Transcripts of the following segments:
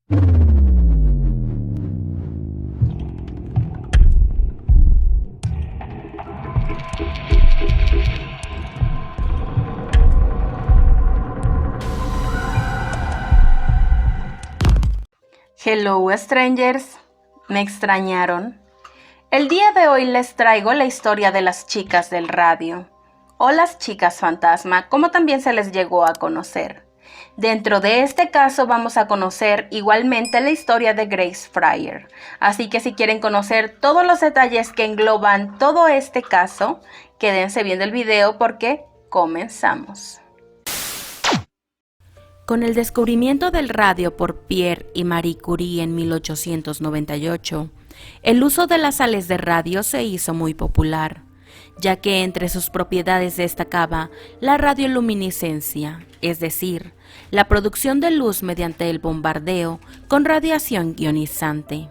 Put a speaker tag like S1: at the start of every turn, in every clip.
S1: Hello strangers, ¿me extrañaron? El día de hoy les traigo la historia de las chicas del radio, o las chicas fantasma, como también se les llegó a conocer. Dentro de este caso vamos a conocer igualmente la historia de Grace Fryer, así que si quieren conocer todos los detalles que engloban todo este caso, quédense viendo el video porque comenzamos. Con el descubrimiento del radio por Pierre y Marie Curie en 1898, el uso de las sales de radio se hizo muy popular, ya que entre sus propiedades destacaba la radioluminiscencia, es decir, la producción de luz mediante el bombardeo con radiación ionizante.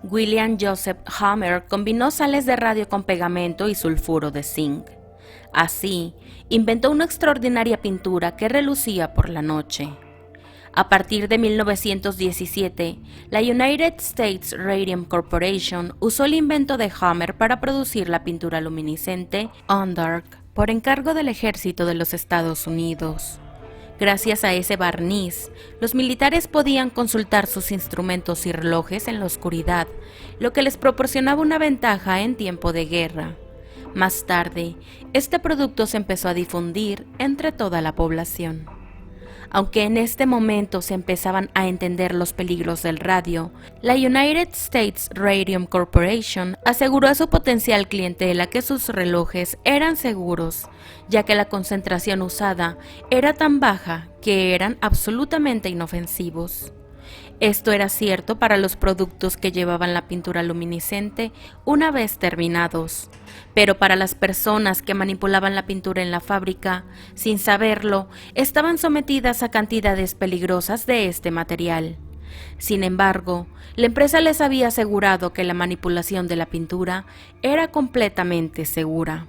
S1: William Joseph Hammer combinó sales de radio con pegamento y sulfuro de zinc. Así, inventó una extraordinaria pintura que relucía por la noche. A partir de 1917, la United States Radium Corporation usó el invento de Hammer para producir la pintura luminiscente On-Dark por encargo del ejército de los Estados Unidos. Gracias a ese barniz, los militares podían consultar sus instrumentos y relojes en la oscuridad, lo que les proporcionaba una ventaja en tiempo de guerra. Más tarde, este producto se empezó a difundir entre toda la población. Aunque en este momento se empezaban a entender los peligros del radio, la United States Radium Corporation aseguró a su potencial clientela que sus relojes eran seguros, ya que la concentración usada era tan baja que eran absolutamente inofensivos. Esto era cierto para los productos que llevaban la pintura luminiscente una vez terminados, pero para las personas que manipulaban la pintura en la fábrica, sin saberlo, estaban sometidas a cantidades peligrosas de este material. Sin embargo, la empresa les había asegurado que la manipulación de la pintura era completamente segura.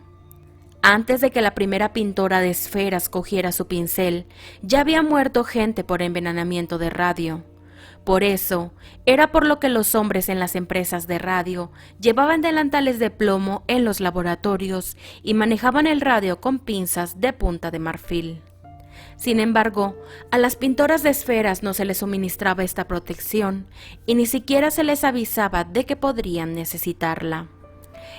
S1: Antes de que la primera pintora de esferas cogiera su pincel, ya había muerto gente por envenenamiento de radio. Por eso, era por lo que los hombres en las empresas de radio llevaban delantales de plomo en los laboratorios y manejaban el radio con pinzas de punta de marfil. Sin embargo, a las pintoras de esferas no se les suministraba esta protección y ni siquiera se les avisaba de que podrían necesitarla.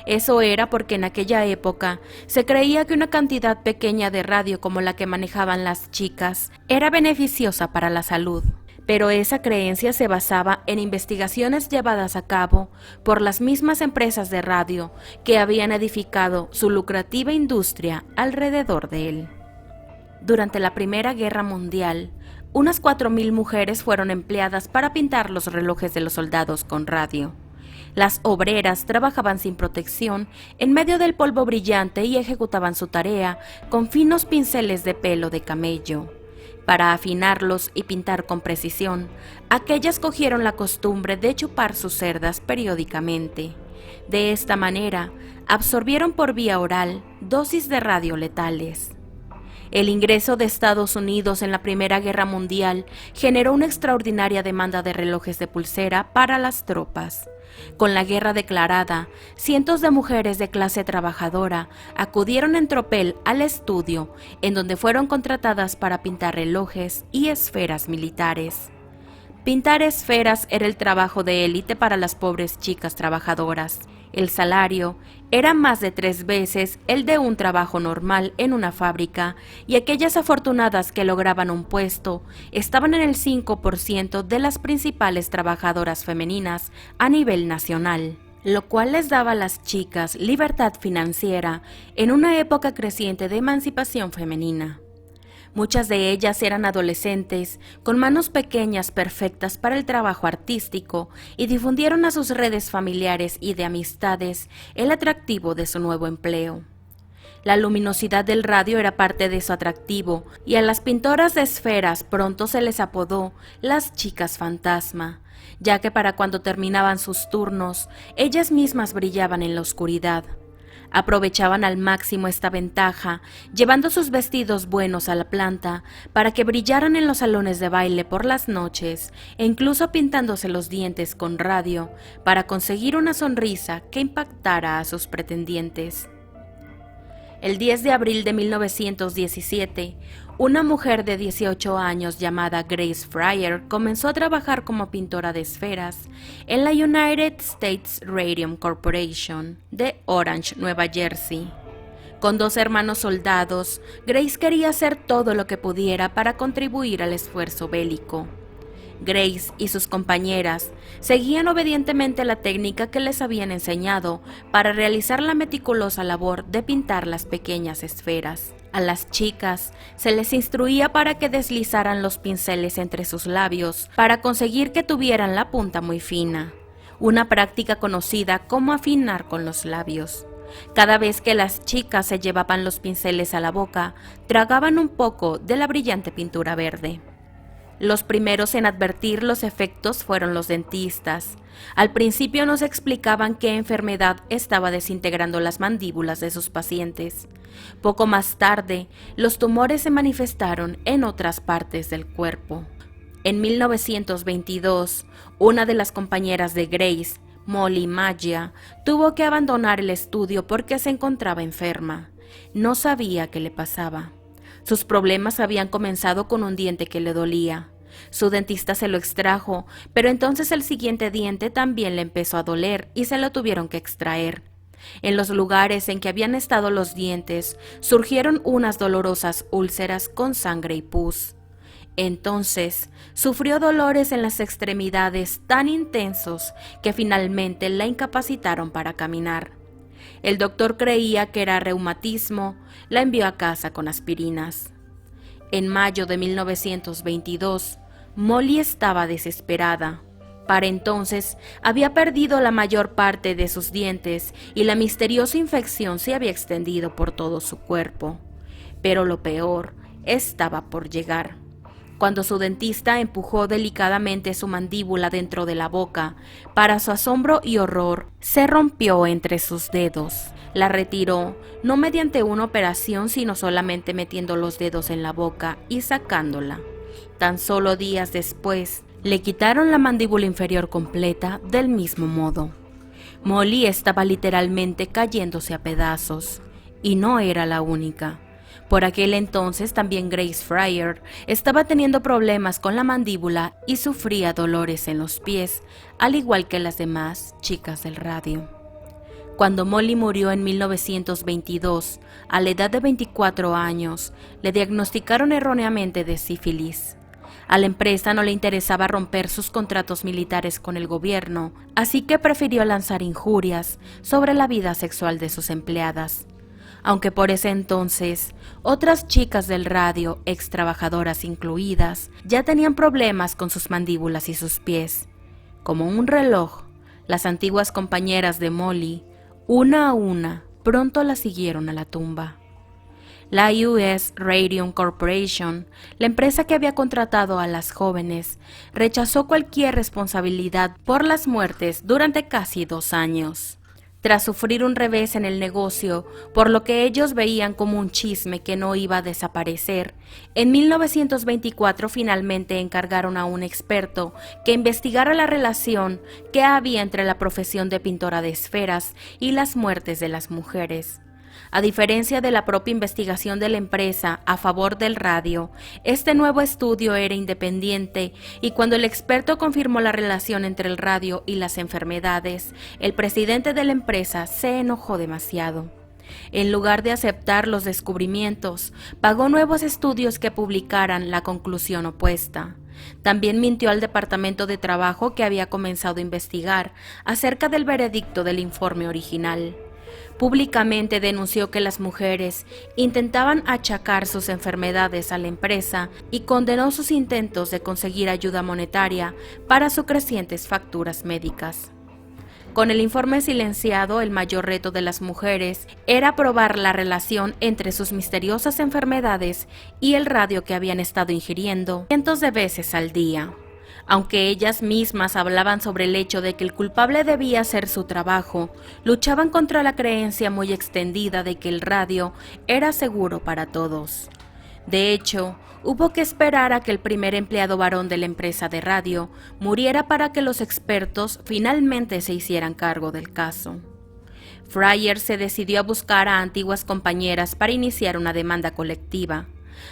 S1: Eso era porque en aquella época se creía que una cantidad pequeña de radio como la que manejaban las chicas era beneficiosa para la salud. Pero esa creencia se basaba en investigaciones llevadas a cabo por las mismas empresas de radio que habían edificado su lucrativa industria alrededor de él. Durante la Primera Guerra Mundial, unas 4.000 mujeres fueron empleadas para pintar los relojes de los soldados con radio. Las obreras trabajaban sin protección en medio del polvo brillante y ejecutaban su tarea con finos pinceles de pelo de camello. Para afinarlos y pintar con precisión, aquellas cogieron la costumbre de chupar sus cerdas periódicamente. De esta manera, absorbieron por vía oral dosis de radio letales. El ingreso de Estados Unidos en la Primera Guerra Mundial generó una extraordinaria demanda de relojes de pulsera para las tropas. Con la guerra declarada, cientos de mujeres de clase trabajadora acudieron en tropel al estudio, en donde fueron contratadas para pintar relojes y esferas militares. Pintar esferas era el trabajo de élite para las pobres chicas trabajadoras. El salario era más de 3 veces el de un trabajo normal en una fábrica, y aquellas afortunadas que lograban un puesto estaban en el 5% de las principales trabajadoras femeninas a nivel nacional, lo cual les daba a las chicas libertad financiera en una época creciente de emancipación femenina. Muchas de ellas eran adolescentes, con manos pequeñas perfectas para el trabajo artístico, y difundieron a sus redes familiares y de amistades el atractivo de su nuevo empleo. La luminosidad del radio era parte de su atractivo, y a las pintoras de esferas pronto se les apodó las chicas fantasma, ya que para cuando terminaban sus turnos, ellas mismas brillaban en la oscuridad. Aprovechaban al máximo esta ventaja, llevando sus vestidos buenos a la planta para que brillaran en los salones de baile por las noches e incluso pintándose los dientes con radio para conseguir una sonrisa que impactara a sus pretendientes. El 10 de abril de 1917, una mujer de 18 años llamada Grace Fryer comenzó a trabajar como pintora de esferas en la United States Radium Corporation de Orange, Nueva Jersey. Con 2 hermanos soldados, Grace quería hacer todo lo que pudiera para contribuir al esfuerzo bélico. Grace y sus compañeras seguían obedientemente la técnica que les habían enseñado para realizar la meticulosa labor de pintar las pequeñas esferas. A las chicas se les instruía para que deslizaran los pinceles entre sus labios para conseguir que tuvieran la punta muy fina, una práctica conocida como afinar con los labios. Cada vez que las chicas se llevaban los pinceles a la boca, tragaban un poco de la brillante pintura verde. Los primeros en advertir los efectos fueron los dentistas. Al principio nos explicaban qué enfermedad estaba desintegrando las mandíbulas de sus pacientes. Poco más tarde, los tumores se manifestaron en otras partes del cuerpo. En 1922, una de las compañeras de Grace, Molly Maggia, tuvo que abandonar el estudio porque se encontraba enferma. No sabía qué le pasaba. Sus problemas habían comenzado con un diente que le dolía. Su dentista se lo extrajo, pero entonces el siguiente diente también le empezó a doler y se lo tuvieron que extraer. En los lugares en que habían estado los dientes, surgieron unas dolorosas úlceras con sangre y pus. Entonces, sufrió dolores en las extremidades tan intensos que finalmente la incapacitaron para caminar. El doctor creía que era reumatismo, la envió a casa con aspirinas. En mayo de 1922, Molly estaba desesperada. Para entonces, había perdido la mayor parte de sus dientes y la misteriosa infección se había extendido por todo su cuerpo. Pero lo peor estaba por llegar. Cuando su dentista empujó delicadamente su mandíbula dentro de la boca, para su asombro y horror, se rompió entre sus dedos. La retiró, no mediante una operación, sino solamente metiendo los dedos en la boca y sacándola. Tan solo días después, le quitaron la mandíbula inferior completa del mismo modo. Molly estaba literalmente cayéndose a pedazos, y no era la única. Por aquel entonces también Grace Fryer estaba teniendo problemas con la mandíbula y sufría dolores en los pies, al igual que las demás chicas del radio. Cuando Molly murió en 1922, a la edad de 24 años, le diagnosticaron erróneamente de sífilis. A la empresa no le interesaba romper sus contratos militares con el gobierno, así que prefirió lanzar injurias sobre la vida sexual de sus empleadas. Aunque por ese entonces, otras chicas del radio, ex trabajadoras incluidas, ya tenían problemas con sus mandíbulas y sus pies. Como un reloj, las antiguas compañeras de Molly, una a una, pronto la siguieron a la tumba. La US Radium Corporation, la empresa que había contratado a las jóvenes, rechazó cualquier responsabilidad por las muertes durante casi 2 años. Tras sufrir un revés en el negocio, por lo que ellos veían como un chisme que no iba a desaparecer, en 1924 finalmente encargaron a un experto que investigara la relación que había entre la profesión de pintora de esferas y las muertes de las mujeres. A diferencia de la propia investigación de la empresa a favor del radio, este nuevo estudio era independiente y cuando el experto confirmó la relación entre el radio y las enfermedades, el presidente de la empresa se enojó demasiado. En lugar de aceptar los descubrimientos, pagó nuevos estudios que publicaran la conclusión opuesta. También mintió al Departamento de Trabajo que había comenzado a investigar acerca del veredicto del informe original. Públicamente denunció que las mujeres intentaban achacar sus enfermedades a la empresa y condenó sus intentos de conseguir ayuda monetaria para sus crecientes facturas médicas. Con el informe silenciado, el mayor reto de las mujeres era probar la relación entre sus misteriosas enfermedades y el radio que habían estado ingiriendo cientos de veces al día. Aunque ellas mismas hablaban sobre el hecho de que el culpable debía hacer su trabajo, luchaban contra la creencia muy extendida de que el radio era seguro para todos. De hecho, hubo que esperar a que el primer empleado varón de la empresa de radio muriera para que los expertos finalmente se hicieran cargo del caso. Fryer se decidió a buscar a antiguas compañeras para iniciar una demanda colectiva.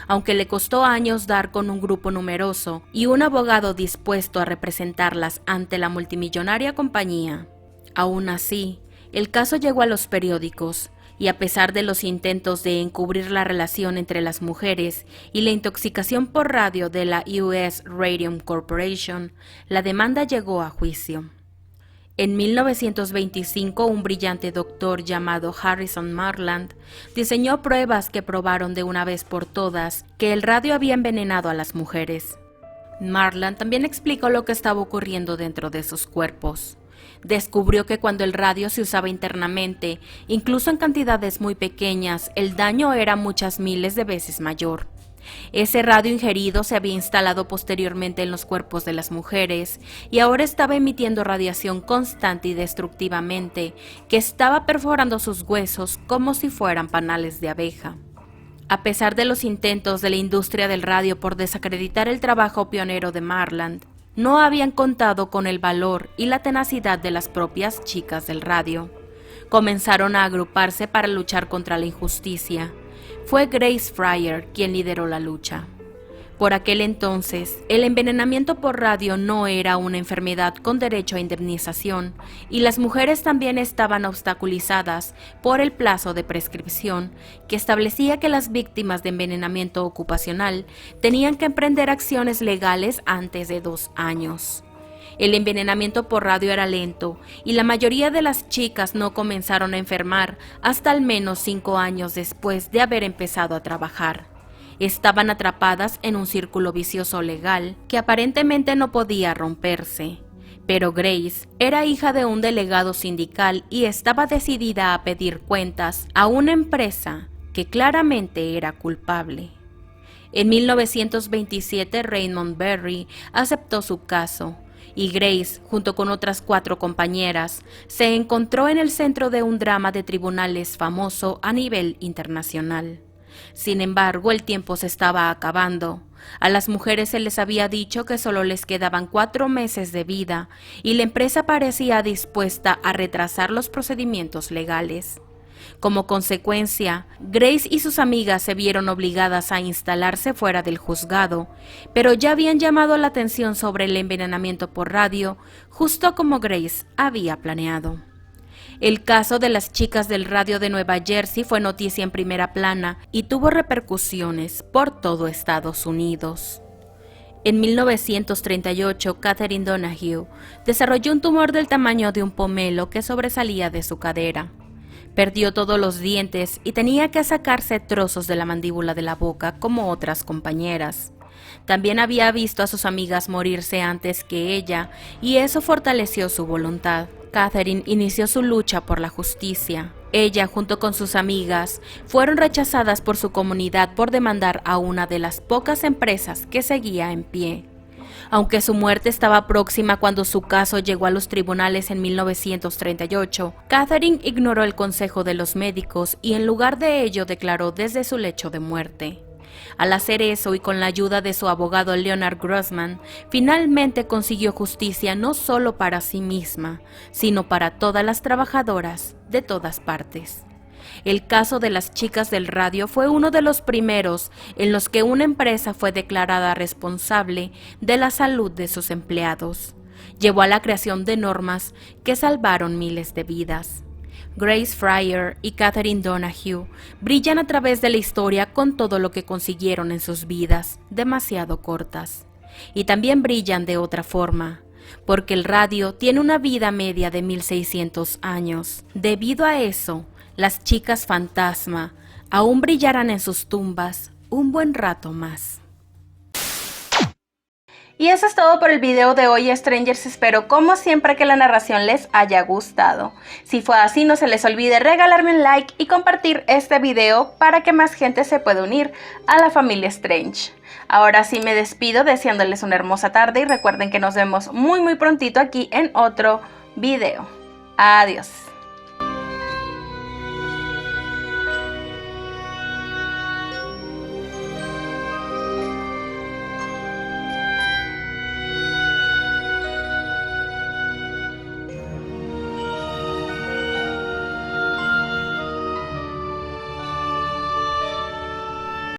S1: Aunque le costó años dar con un grupo numeroso y un abogado dispuesto a representarlas ante la multimillonaria compañía. Aún así, el caso llegó a los periódicos, y a pesar de los intentos de encubrir la relación entre las mujeres y la intoxicación por radio de la US Radium Corporation, la demanda llegó a juicio. En 1925, un brillante doctor llamado Harrison Marland diseñó pruebas que probaron de una vez por todas que el radio había envenenado a las mujeres. Marland también explicó lo que estaba ocurriendo dentro de sus cuerpos. Descubrió que cuando el radio se usaba internamente, incluso en cantidades muy pequeñas, el daño era muchas miles de veces mayor. Ese radio ingerido se había instalado posteriormente en los cuerpos de las mujeres y ahora estaba emitiendo radiación constante y destructivamente que estaba perforando sus huesos como si fueran panales de abeja. A pesar de los intentos de la industria del radio por desacreditar el trabajo pionero de Marland, no habían contado con el valor y la tenacidad de las propias chicas del radio. Comenzaron a agruparse para luchar contra la injusticia. Fue Grace Fryer quien lideró la lucha. Por aquel entonces, el envenenamiento por radio no era una enfermedad con derecho a indemnización y las mujeres también estaban obstaculizadas por el plazo de prescripción que establecía que las víctimas de envenenamiento ocupacional tenían que emprender acciones legales antes de 2 años. El envenenamiento por radio era lento y la mayoría de las chicas no comenzaron a enfermar hasta al menos 5 años después de haber empezado a trabajar. Estaban atrapadas en un círculo vicioso legal que aparentemente no podía romperse. Pero Grace era hija de un delegado sindical y estaba decidida a pedir cuentas a una empresa que claramente era culpable. En 1927 Raymond Berry aceptó su caso y Grace, junto con otras 4 compañeras, se encontró en el centro de un drama de tribunales famoso a nivel internacional. Sin embargo, el tiempo se estaba acabando. A las mujeres se les había dicho que solo les quedaban 4 meses de vida y la empresa parecía dispuesta a retrasar los procedimientos legales. Como consecuencia, Grace y sus amigas se vieron obligadas a instalarse fuera del juzgado, pero ya habían llamado la atención sobre el envenenamiento por radio, justo como Grace había planeado. El caso de las chicas del radio de Nueva Jersey fue noticia en primera plana y tuvo repercusiones por todo Estados Unidos. En 1938, Catherine Donahue desarrolló un tumor del tamaño de un pomelo que sobresalía de su cadera. Perdió todos los dientes y tenía que sacarse trozos de la mandíbula de la boca como otras compañeras. También había visto a sus amigas morirse antes que ella y eso fortaleció su voluntad. Catherine inició su lucha por la justicia. Ella, junto con sus amigas, fueron rechazadas por su comunidad por demandar a una de las pocas empresas que seguía en pie. Aunque su muerte estaba próxima cuando su caso llegó a los tribunales en 1938, Catherine ignoró el consejo de los médicos y en lugar de ello declaró desde su lecho de muerte. Al hacer eso y con la ayuda de su abogado Leonard Grossman, finalmente consiguió justicia no solo para sí misma, sino para todas las trabajadoras de todas partes. El caso de las chicas del radio fue uno de los primeros en los que una empresa fue declarada responsable de la salud de sus empleados. Llevó a la creación de normas que salvaron miles de vidas. Grace Fryer y Catherine Donahue brillan a través de la historia con todo lo que consiguieron en sus vidas, demasiado cortas. Y también brillan de otra forma, porque el radio tiene una vida media de 1600 años. Debido a eso, las chicas fantasma aún brillarán en sus tumbas un buen rato más. Y eso es todo por el video de hoy, Strangers. Espero como siempre que la narración les haya gustado. Si fue así, no se les olvide regalarme un like y compartir este video para que más gente se pueda unir a la familia Strange. Ahora sí me despido deseándoles una hermosa tarde y recuerden que nos vemos muy prontito aquí en otro video. Adiós.